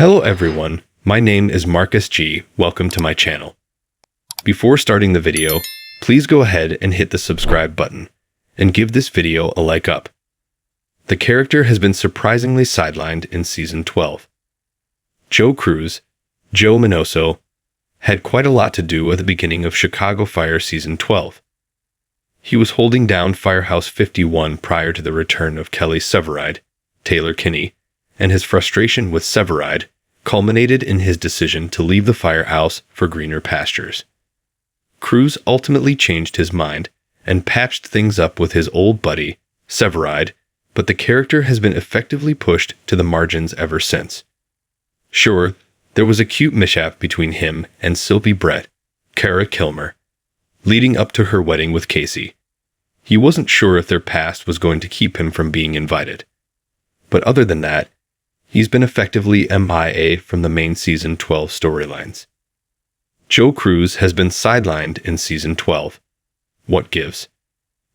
Hello everyone, my name is Marcus G. Welcome to my channel. Before starting the video, please go ahead and hit the subscribe button, and give this video a like up. The character has been surprisingly sidelined in Season 12. Joe Cruz, Joe Minoso, had quite a lot to do at the beginning of Chicago Fire Season 12. He was holding down Firehouse 51 prior to the return of Kelly's severide, Taylor Kinney, and his frustration with severide culminated in his decision to leave the firehouse for greener pastures. Cruz ultimately changed his mind and patched things up with his old buddy, Severide, but the character has been effectively pushed to the margins ever since. Sure, there was a cute mishap between him and Sylvie Brett, Kara Kilmer, leading up to her wedding with Casey. He wasn't sure if their past was going to keep him from being invited. But other than that, he's been effectively MIA from the main Season 12 storylines. Joe Cruz has been sidelined in Season 12. What gives?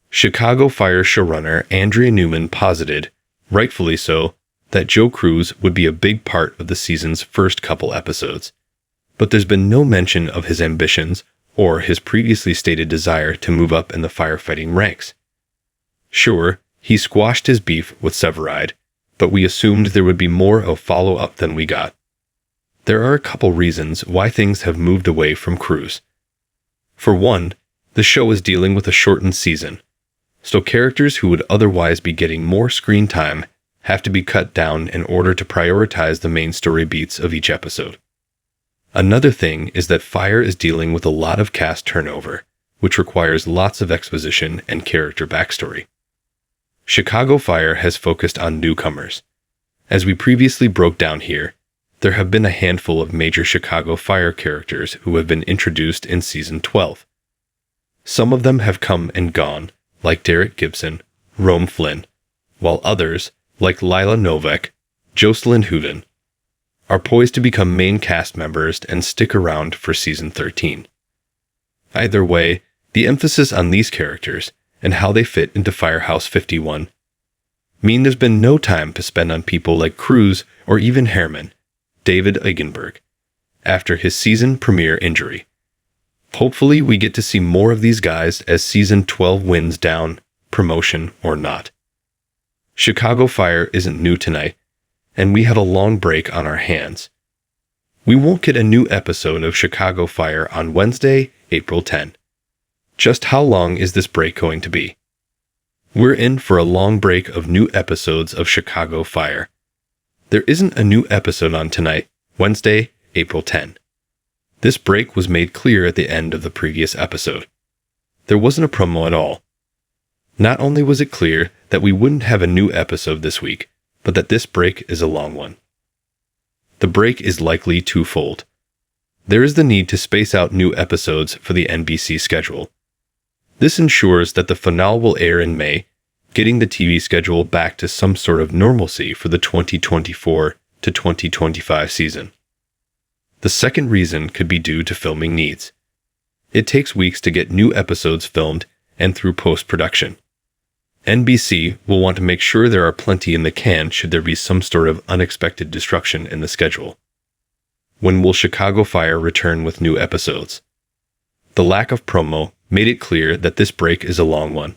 Chicago Fire showrunner Andrea Newman posited, rightfully so, that Joe Cruz would be a big part of the season's first couple episodes. But there's been no mention of his ambitions or his previously stated desire to move up in the firefighting ranks. Sure, he squashed his beef with Severide, but we assumed there would be more of follow-up than we got. There are a couple reasons why things have moved away from Cruz. For one, the show is dealing with a shortened season, so characters who would otherwise be getting more screen time have to be cut down in order to prioritize the main story beats of each episode. Another thing is that Fire is dealing with a lot of cast turnover, which requires lots of exposition and character backstory. Chicago Fire has focused on newcomers. As we previously broke down here, there have been a handful of major Chicago Fire characters who have been introduced in Season 12. Some of them have come and gone, like Derek Gibson, Rome Flynn, while others, like Lila Novak, Jocelyn Hooten, are poised to become main cast members and stick around for Season 13. Either way, the emphasis on these characters and how they fit into Firehouse 51 mean there's been no time to spend on people like Cruz or even Herman, David Eigenberg, after his season premiere injury. Hopefully we get to see more of these guys as Season 12 winds down, promotion or not. Chicago Fire isn't new tonight, and we have a long break on our hands. We won't get a new episode of Chicago Fire on Wednesday, April 10. Just how long is this break going to be? We're in for a long break of new episodes of Chicago Fire. There isn't a new episode on tonight, Wednesday, April 10. This break was made clear at the end of the previous episode. There wasn't a promo at all. Not only was it clear that we wouldn't have a new episode this week, but that this break is a long one. The break is likely twofold. There is the need to space out new episodes for the NBC schedule. This ensures that the finale will air in May, getting the TV schedule back to some sort of normalcy for the 2024 to 2025 season. The second reason could be due to filming needs. It takes weeks to get new episodes filmed and through post-production. NBC will want to make sure there are plenty in the can should there be some sort of unexpected disruption in the schedule. When will Chicago Fire return with new episodes? The lack of promo made it clear that this break is a long one.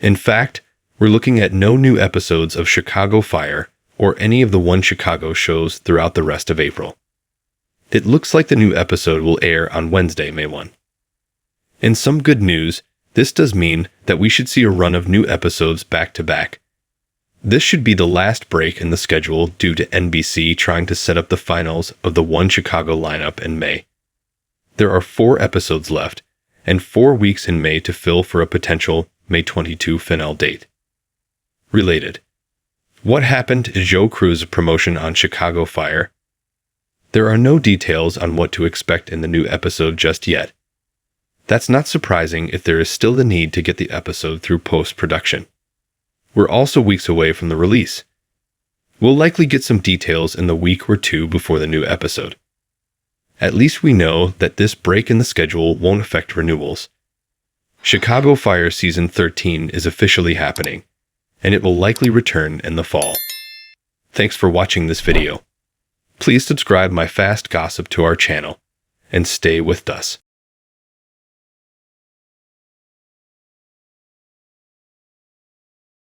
In fact, we're looking at no new episodes of Chicago Fire or any of the One Chicago shows throughout the rest of April. It looks like the new episode will air on Wednesday, May 1. In some good news, this does mean that we should see a run of new episodes back to back. This should be the last break in the schedule due to NBC trying to set up the finals of the One Chicago lineup in May. There are 4 episodes left, and 4 weeks in May to fill for a potential May 22 finale date. Related. What happened to Joe Cruz's promotion on Chicago Fire? There are no details on what to expect in the new episode just yet. That's not surprising if there is still the need to get the episode through post-production. We're also weeks away from the release. We'll likely get some details in the week or two before the new episode. At least we know that this break in the schedule won't affect renewals. Chicago Fire Season 13 is officially happening, and it will likely return in the fall. Thanks for watching this video. please subscribe my fast gossip to our channel and stay with us.